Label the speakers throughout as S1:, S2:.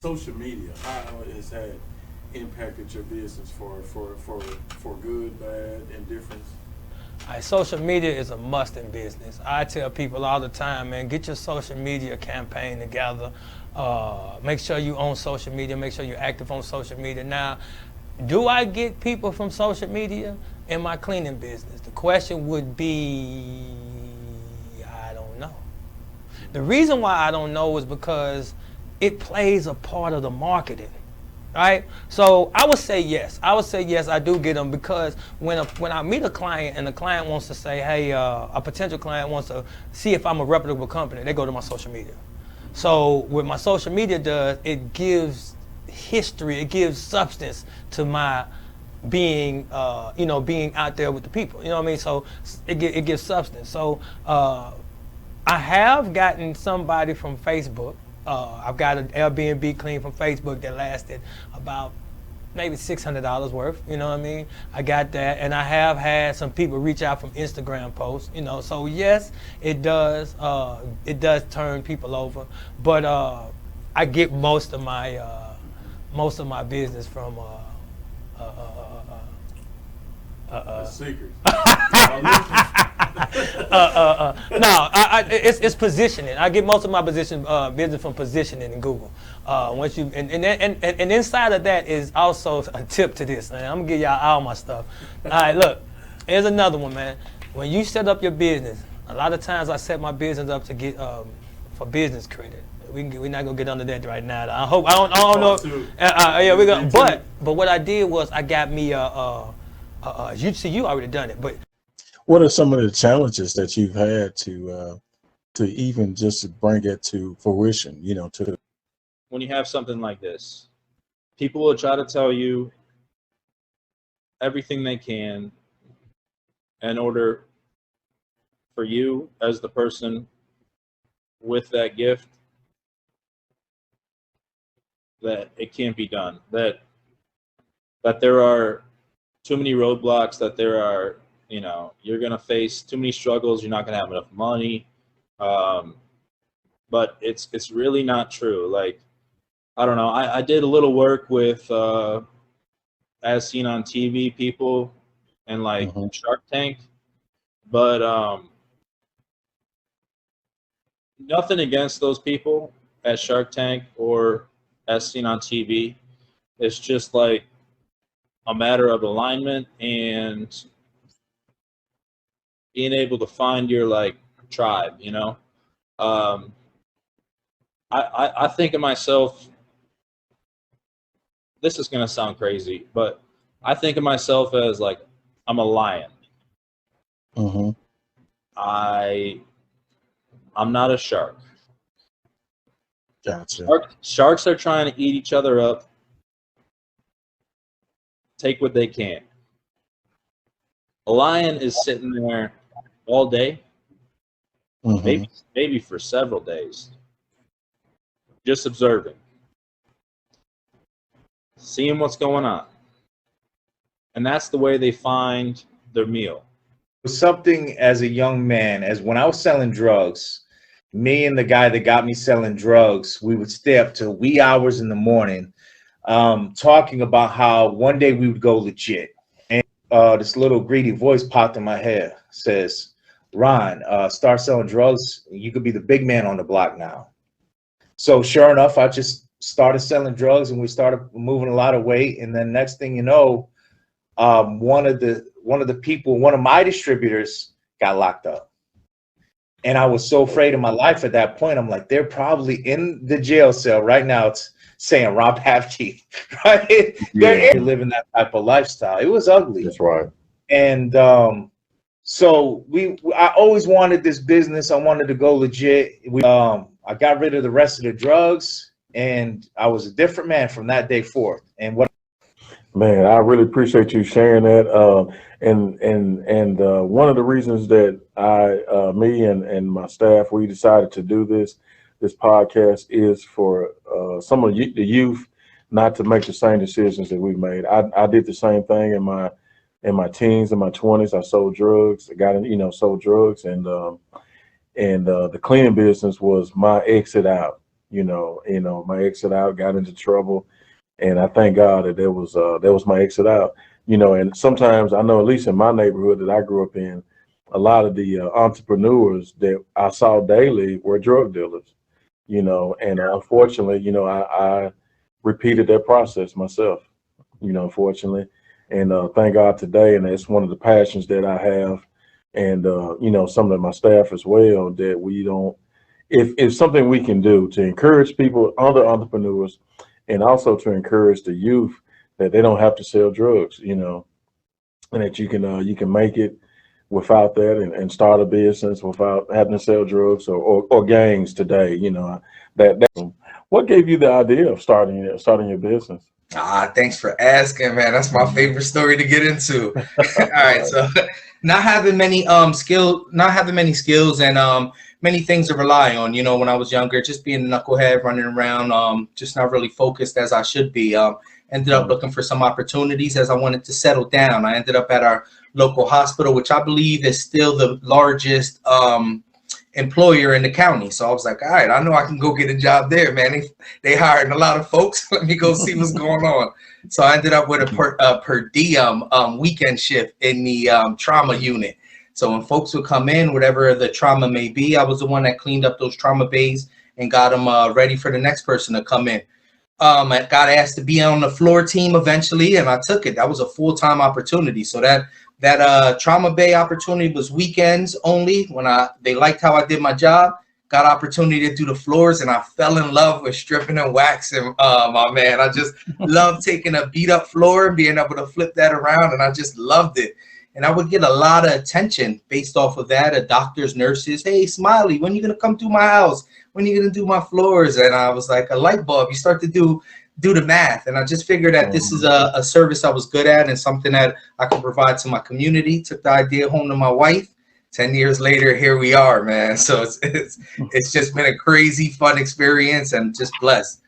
S1: social media, how has that impacted your business for good, bad, indifference?
S2: Social media is a must in business. I tell people all the time, man, get your social media campaign together. Make sure you own social media. Make sure you're active on social media. Now, do I get people from social media in my cleaning business? The question would be, I don't know. The reason why I don't know is because it plays a part of the marketing. Right? So I would say yes. I would say yes, I do get them because when I meet a client and the client wants to say, hey, a potential client wants to see if I'm a reputable company, they go to my social media. So what my social media does, it gives history, it gives substance to my being, being out there with the people. You know what I mean? So it gives substance. So I have gotten somebody from Facebook. I've got an Airbnb clean from Facebook that lasted about maybe $600 worth. You know what I mean? I got that, and I have had some people reach out from Instagram posts. You know, so yes, it does. It does turn people over, but I get most of my business from
S1: Secret.
S2: it's positioning. I get most of my business from positioning in Google. Once you and inside of that is also a tip to this. Man. I'm gonna give y'all all my stuff. All right, look, here's another one, man. When you set up your business, a lot of times I set my business up to get for business credit. We're not gonna get under that right now. I hope I don't know. Yeah, we go. But what I did was I got me you already done it, but
S3: What are some of the challenges that you've had to even just bring it to fruition? You know, to
S4: When you have something like this, people will try to tell you everything they can in order for you as the person with that gift that it can't be done, that there are too many roadblocks, that there are, you're going to face too many struggles, you're not going to have enough money. But it's really not true. Like, I don't know, I did a little work with as seen on TV people and like Shark Tank, but nothing against those people at Shark Tank or as seen on TV. It's just like a matter of alignment and being able to find your like tribe, I think of myself, this is gonna sound crazy, but I think of myself as like I'm a lion.
S3: mm-hmm.
S4: I'm not a shark.
S3: Gotcha.
S4: Sharks are trying to eat each other up, take what they can. A lion is sitting there all day, maybe for several days, just observing, seeing what's going on. And that's the way they find their meal.
S5: Something as a young man, as when I was selling drugs, me and the guy that got me selling drugs, we would stay up till wee hours in the morning, talking about how one day we would go legit. And this little greedy voice popped in my head, says, Ron, start selling drugs. You could be the big man on the block now. So sure enough, I just started selling drugs and we started moving a lot of weight. And then next thing you know, one of my distributors got locked up. And I was so afraid of my life at that point. I'm like, they're probably in the jail cell right now. It's saying Rob Halfkey, right?
S3: Yeah.
S5: They're living that type of lifestyle. It was ugly.
S3: That's right.
S5: And so I always wanted this business. I wanted to go legit. I got rid of the rest of the drugs, and I was a different man from that day forth. And
S3: Man, I really appreciate you sharing that. And one of the reasons that me and my staff, we decided to do this podcast is for some of the youth not to make the same decisions that we made. I did the same thing in my teens and my 20s. I sold drugs. I got sold drugs, and the cleaning business was my exit out. My exit out, got into trouble, and I thank God that that was my exit out. And sometimes I know, at least in my neighborhood that I grew up in, a lot of the entrepreneurs that I saw daily were drug dealers. And unfortunately, I repeated that process myself. Unfortunately, and thank God today, and it's one of the passions that I have, and some of my staff as well, that we don't. If something we can do to encourage people, other entrepreneurs, and also to encourage the youth that they don't have to sell drugs, and that you can make it without that, and start a business without having to sell drugs or gangs today. That what gave you the idea of starting your business?
S6: Thanks for asking, man. That's my favorite story to get into. All right, so not having many skills and many things to rely on. When I was younger, just being a knucklehead, running around, just not really focused as I should be. Ended up looking for some opportunities as I wanted to settle down. I ended up at our local hospital, which I believe is still the largest employer in the county. So I was like, all right, I know I can go get a job there, man. They hired a lot of folks. Let me go see what's going on. So I ended up with a per diem weekend shift in the trauma unit. So when folks would come in, whatever the trauma may be, I was the one that cleaned up those trauma bays and got them ready for the next person to come in. I got asked to be on the floor team eventually, and I took it. That was a full-time opportunity. So that trauma bay opportunity was weekends only. When they liked how I did my job, got opportunity to do the floors, and I fell in love with stripping and waxing. My man, I just loved taking a beat up floor and being able to flip that around, and I just loved it. And I would get a lot of attention based off of that. Doctors, nurses, hey, Smiley, when are you gonna come through my house? When are you gonna do my floors? And I was like, a light bulb. You start to do the math, and I just figured that this is a service I was good at and something that I could provide to my community. Took the idea home to my wife. 10 years later, here we are, man. So it's just been a crazy fun experience and just blessed.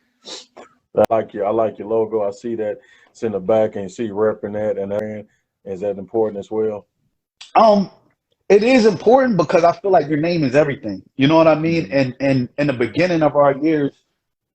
S3: I like your logo. I see that it's in the back, and you see repping that, and is that important as well?
S7: It is important because I feel like your name is everything. You know what I mean?
S3: Mm-hmm.
S7: And in the beginning of our years,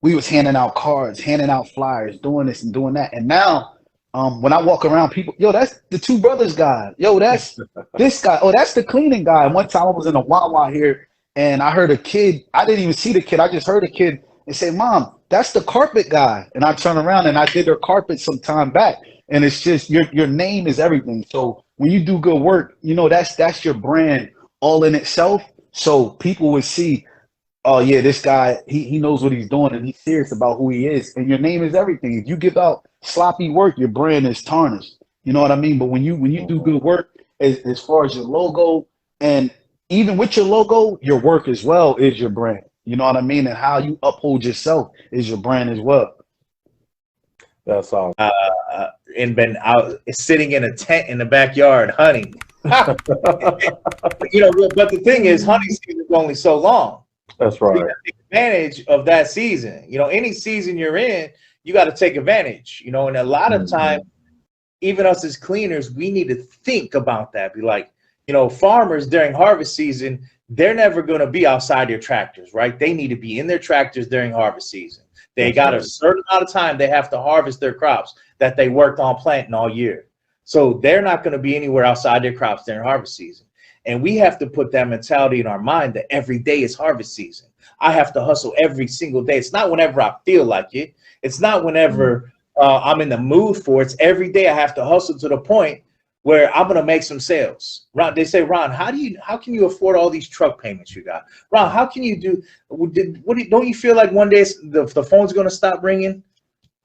S7: we was handing out cards, handing out flyers, doing this and doing that. And now, when I walk around, people, yo, that's the Two Brothers guy. Yo, that's this guy. Oh, that's the cleaning guy. And one time I was in a Wawa here, and I heard a kid. I didn't even see the kid. I just heard a kid and say, "Mom, that's the carpet guy." And I turned around and I did their carpet some time back. And it's just your name is everything. So when you do good work, that's your brand all in itself. So people would see, oh yeah, this guy, he knows what he's doing and he's serious about who he is. And your name is everything. If you give out sloppy work, your brand is tarnished. You know what I mean? But when you do good work, as far as your logo, and even with your logo, your work as well is your brand. You know what I mean? And how you uphold yourself is your brand as well.
S3: That's all.
S5: And been out sitting in a tent in the backyard hunting. But the thing is, hunting season is only so long.
S3: That's right.
S5: So you got to take advantage of that season. Any season you're in, you got to take advantage. And a lot of time, even us as cleaners, we need to think about that. Be like, farmers during harvest season, they're never going to be outside their tractors, right? They need to be in their tractors during harvest season. They got a certain amount of time they have to harvest their crops that they worked on planting all year. So they're not going to be anywhere outside their crops during harvest season. And we have to put that mentality in our mind that every day is harvest season. I have to hustle every single day. It's not whenever I feel like it. It's not whenever I'm in the mood for it. It's every day I have to hustle to the point where I'm going to make some sales. Ron, they say, Ron, how can you afford all these truck payments you got? Ron, how can you don't you feel like one day the phone's going to stop ringing?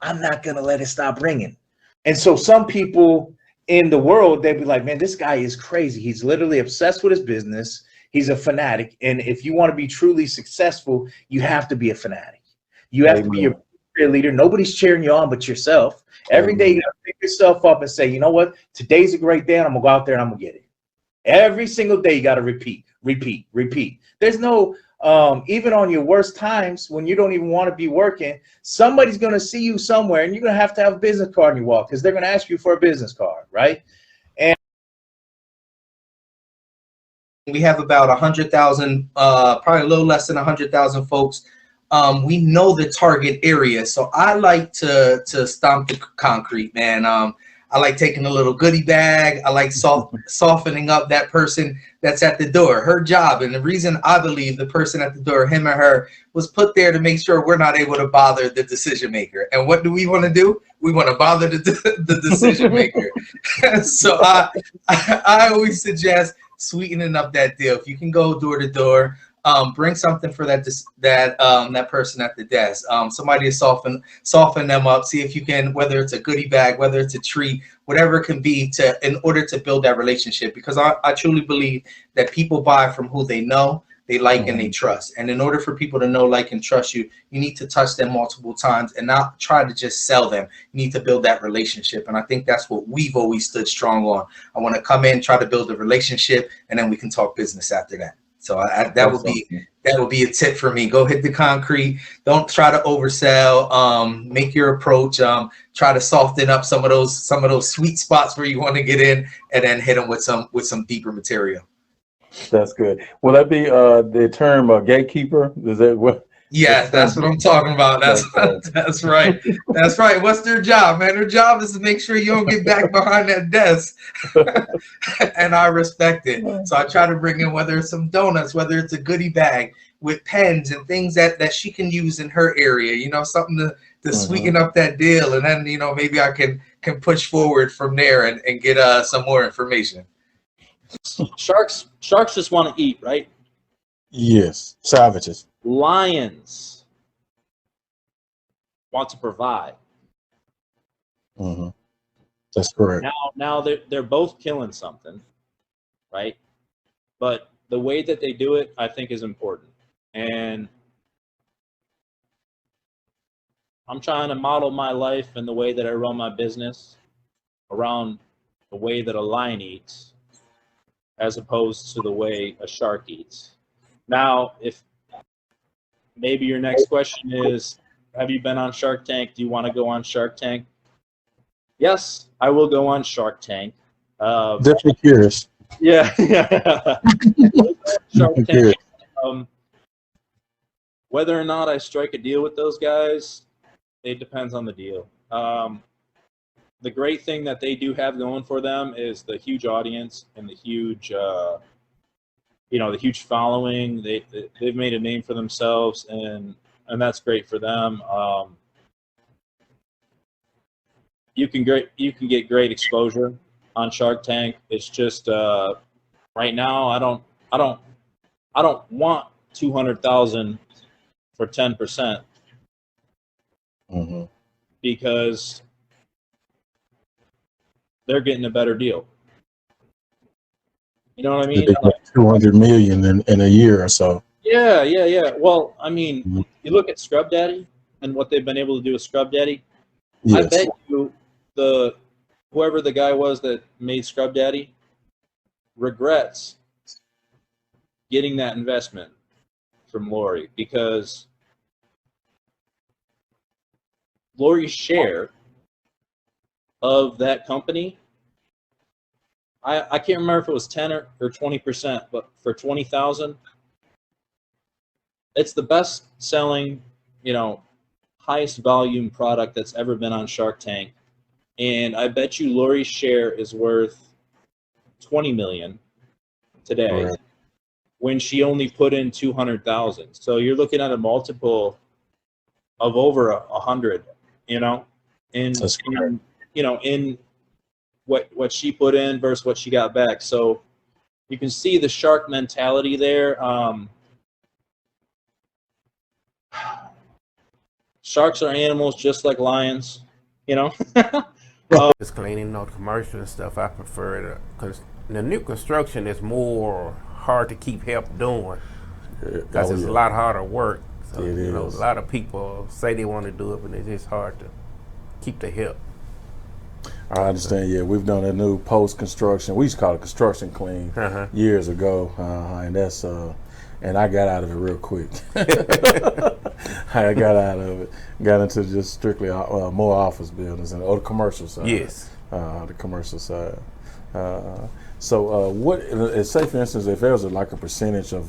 S5: I'm not going to let it stop ringing. And so some people in the world, they'd be like, man, this guy is crazy. He's literally obsessed with his business. He's a fanatic. And if you want to be truly successful, you have to be a fanatic. You have to be your cheerleader. Nobody's cheering you on but yourself. Every day you got to pick yourself up and say, you know what? Today's a great day, and I'm going to go out there and I'm going to get it. Every single day you got to repeat. There's no, even on your worst times when you don't even want to be working, somebody's going to see you somewhere, and you're going to have a business card in your wallet because they're going to ask you for a business card, right? And
S6: we have about 100,000, probably a little less than 100,000 folks we know the target area. So I like to stomp the concrete, man. I like taking a little goodie bag. I like softening up that person that's at the door. Her job, and the reason I believe the person at the door, him or her, was put there to make sure we're not able to bother the decision maker. And what do we want to do? We want to bother the decision maker. So I always suggest sweetening up that deal. If you can go door to door, bring something for that person at the desk. Somebody to soften them up. See if you can, whether it's a goodie bag, whether it's a treat, whatever it can be, in order to build that relationship. Because I truly believe that people buy from who they know, they like, and they trust. And in order for people to know, like, and trust you, you need to touch them multiple times and not try to just sell them. You need to build that relationship. And I think that's what we've always stood strong on. I want to come in, try to build a relationship, and then we can talk business after that. So that would be a tip for me. Go hit the concrete. Don't try to oversell. Make your approach. Try to soften up some of those sweet spots where you want to get in, and then hit them with some deeper material.
S3: That's good. Will that be the term gatekeeper? Is that what?
S6: Yeah, that's what I'm talking about. That's right. That's right. What's their job, man? Their job is to make sure you don't get back behind that desk. And I respect it. So I try to bring in, whether it's some donuts, whether it's a goodie bag with pens and things that she can use in her area, something to sweeten up that deal. And then, maybe I can push forward from there and get some more information.
S4: Sharks just want to eat, right?
S3: Yes, savages.
S4: Lions want to provide.
S3: That's correct.
S4: Now they're both killing something, right? But the way that they do it, I think, is important. And I'm trying to model my life and the way that I run my business around the way that a lion eats, as opposed to the way a shark eats. Now, if maybe your next question is, have you been on Shark Tank? Do you want to go on Shark Tank? Yes, I will go on Shark Tank.
S3: Definitely curious.
S4: Yeah. Shark Tank. Whether or not I strike a deal with those guys, it depends on the deal. The great thing that they do have going for them is the huge audience and the huge the huge following. They've made a name for themselves, and that's great for them. You can get great exposure on Shark Tank. It's just right now I don't want 200,000 for 10%, because they're getting a better deal. You know what I mean?
S3: 200 million in a year or so.
S4: Yeah. Well, I mean, you look at Scrub Daddy and what they've been able to do with Scrub Daddy. Yes. I bet you whoever the guy was that made Scrub Daddy regrets getting that investment from Lori, because Lori's share of that company, I can't remember if it was 10 or 20%, but for 20,000, it's the best selling, highest volume product that's ever been on Shark Tank. And I bet you Lori's share is worth 20 million today, right, when she only put in 200,000. So you're looking at a multiple of over 100, in what she put in versus what she got back. So you can see the shark mentality there. Sharks are animals just like lions,
S8: Just cleaning, the commercial and stuff, I prefer it, because the new construction is more hard to keep help doing, because it's a lot harder work. So, a lot of people say they want to do it, but it's just hard to keep the help.
S3: I understand. Yeah, we've done a new post-construction. We used to call it construction clean years ago, and that's and I got out of it real quick. I got out of it, got into just strictly more office buildings and the commercial side.
S8: Yes,
S3: the commercial side. So what, say for instance, if there was like a percentage of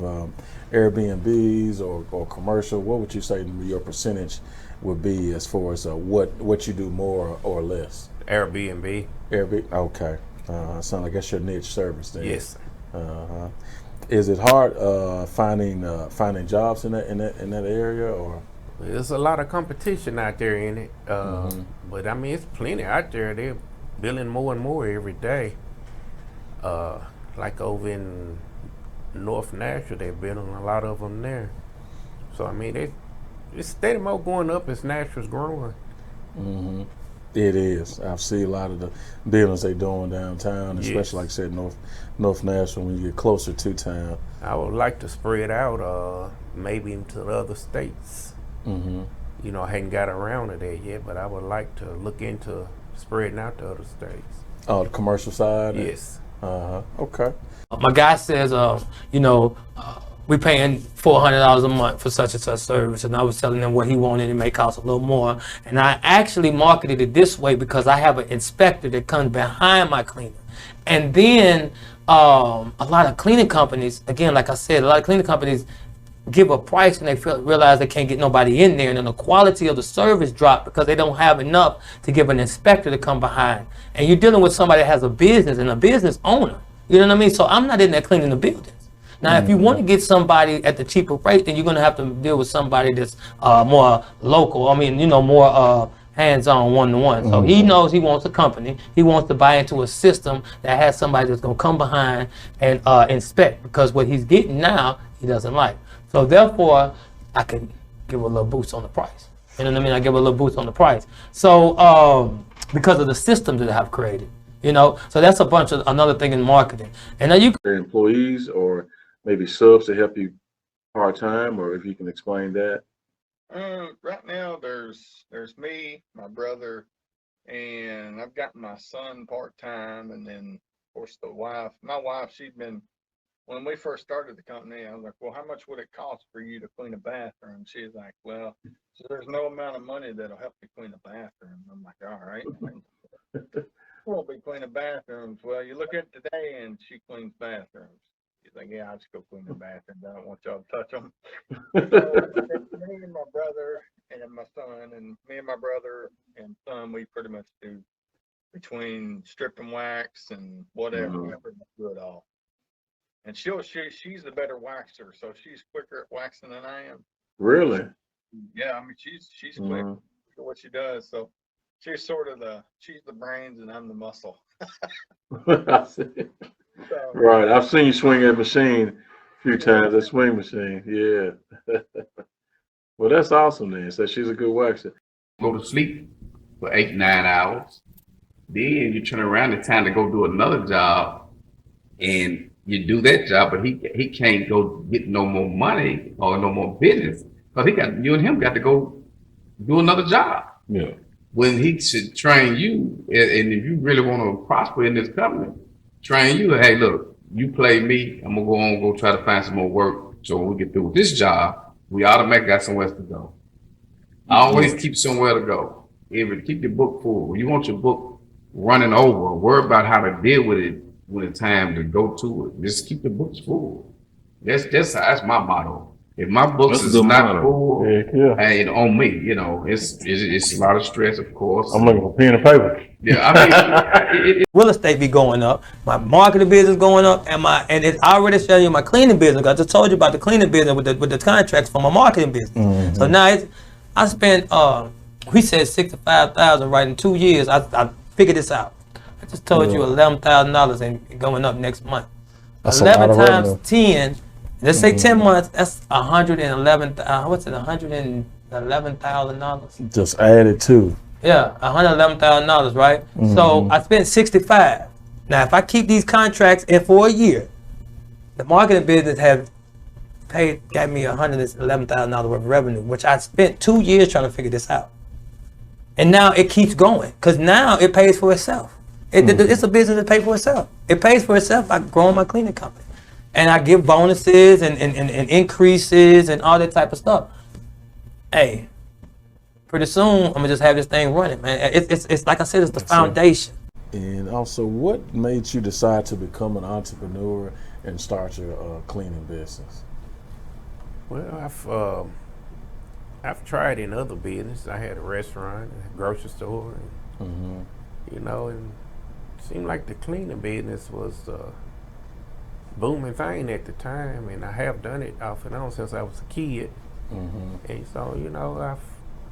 S3: Airbnbs or commercial, what would you say your percentage would be as far as what you do more or less?
S8: Airbnb.
S3: Airbnb, okay. Sound like that's your niche service then.
S8: Yes.
S3: Is it hard finding jobs in that area, or?
S8: There's a lot of competition out there in it, but I mean, it's plenty out there. They're building more and more every day. Like over in North Nashville, they're building a lot of them there. So I mean, it's steady more going up as Nashville's growing.
S3: Mm-hmm. It is. I've seen a lot of the buildings they doing downtown, especially like I said, North Nashville. When you get closer to town,
S8: I would like to spread out, maybe into the other states.
S3: Mm-hmm.
S8: You know, I hadn't got around to that yet, but I would like to look into spreading out to other states.
S3: Oh, the commercial side?
S8: Yes.
S3: Okay.
S2: My guy says, we paying $400 a month for such and such service, and I was telling him what he wanted. It may cost a little more, and I actually marketed it this way because I have an inspector that comes behind my cleaner, and then a lot of cleaning companies, again, like I said, a lot of cleaning companies give a price and they realize they can't get nobody in there, and then the quality of the service drop because they don't have enough to give an inspector to come behind. And you're dealing with somebody that has a business and a business owner. You know what I mean? So I'm not in there cleaning the buildings. Now, if you want to get somebody at the cheaper rate, then you're going to have to deal with somebody that's more local. I mean, more hands-on, one-to-one. So he knows he wants a company. He wants to buy into a system that has somebody that's going to come behind and inspect, because what he's getting now, he doesn't like. So therefore, I can give a little boost on the price. You know what I mean? I give a little boost on the price. So because of the systems that I have created, so that's another thing in marketing. And now you
S3: can employees or maybe subs to help you part-time, or if you can explain that.
S9: Right now there's me, my brother, and I've got my son part-time, and then of course my wife, she'd been, when we first started the company, I was like, well, how much would it cost for you to clean a bathroom? She's like, well, so there's no amount of money that'll help you clean a bathroom. I'm like, all right. We'll be cleaning bathrooms. Well, you look at today and she cleans bathrooms. She's like, yeah, I'll just go clean the bathrooms. I don't want y'all to touch them. So me and my brother and my son, and me and my brother and son, we pretty much do between strip and wax and whatever. We pretty much do it all. And she's the better waxer, so she's quicker at waxing than I am.
S3: Really?
S9: Yeah, I mean she's quick for what she does. So she's sort of she's the brains and I'm the muscle.
S3: Right. I've seen you swing that machine a few times, that swing machine. Yeah. Well, that's awesome then. So she's a good waxer.
S10: Go to sleep for 8-9 hours. Then you turn around, it's time to go do another job, and you do that job, but he can't go get no more money or no more business because you and him got to go do another job.
S3: Yeah.
S10: When he should train you, and if you really want to prosper in this company, train you. Hey, look, you play me. I'm gonna go try to find some more work. So when we get through with this job, we automatically got somewhere to go. Always keep somewhere to go. Keep your book full. When you want your book running over, worry about how to deal with it when it's time to go to it. Just keep the books full. That's my motto. If my books is not full, hey, on me, it's a lot of stress, of course.
S3: I'm looking for pen and paper.
S10: Yeah, I mean,
S2: real estate be going up, my marketing business going up, and it's already showing you my cleaning business. I just told you about the cleaning business with the contracts for my marketing business. So now I spent we said $65,000 right in 2 years. I figured this out. I just told you $11,000 and going up next month. That's 11 times 10. Let's say 10 months. That's $111,000. What's it? $111,000.
S3: Just added to.
S2: Yeah, $111,000, right? So I spent $65,000. Now, if I keep these contracts in for a year, the marketing business got me $111,000 worth of revenue, which I spent 2 years trying to figure this out. And now it keeps going because now it pays for itself. It's a business that pays for itself. It pays for itself by growing my cleaning company. And I give bonuses and increases and all that type of stuff. Hey, pretty soon I'm gonna just have this thing running, man. It's like I said, it's the foundation.
S3: And also, what made you decide to become an entrepreneur and start your cleaning business?
S8: Well, I've tried in other business. I had a restaurant, a grocery store, and, you know, and it seemed like the cleaning business was a booming thing at the time, and I have done it off and on since I was a kid. And so, you know, I've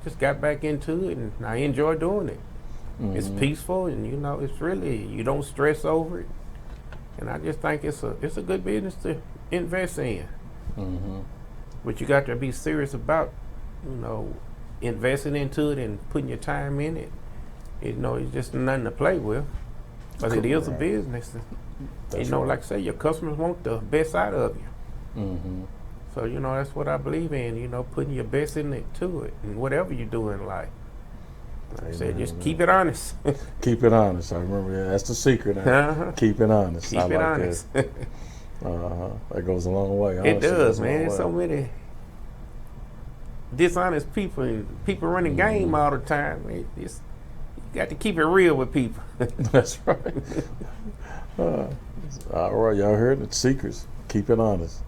S8: just got back into it, and I enjoy doing it. It's peaceful, and you know, it's really, you don't stress over it, and I just think it's a good business to invest in. But you got to be serious about, you know, investing into it and putting your time in it. You know, it's just nothing to play with, but it is a business. You know, like I say, your customers want the best out of you. So, you know, that's what I believe in, you know, putting your best into it, and whatever you do in life. Like I said, just keep it honest.
S3: Keep it honest. I remember that's the secret. Keep it honest.
S8: Keep it honest.
S3: That goes a long way.
S8: It does, man. There's so many dishonest people and people running game all the time. You got to keep it real with people.
S3: That's right. All right, y'all heard the secrets. Keep it honest.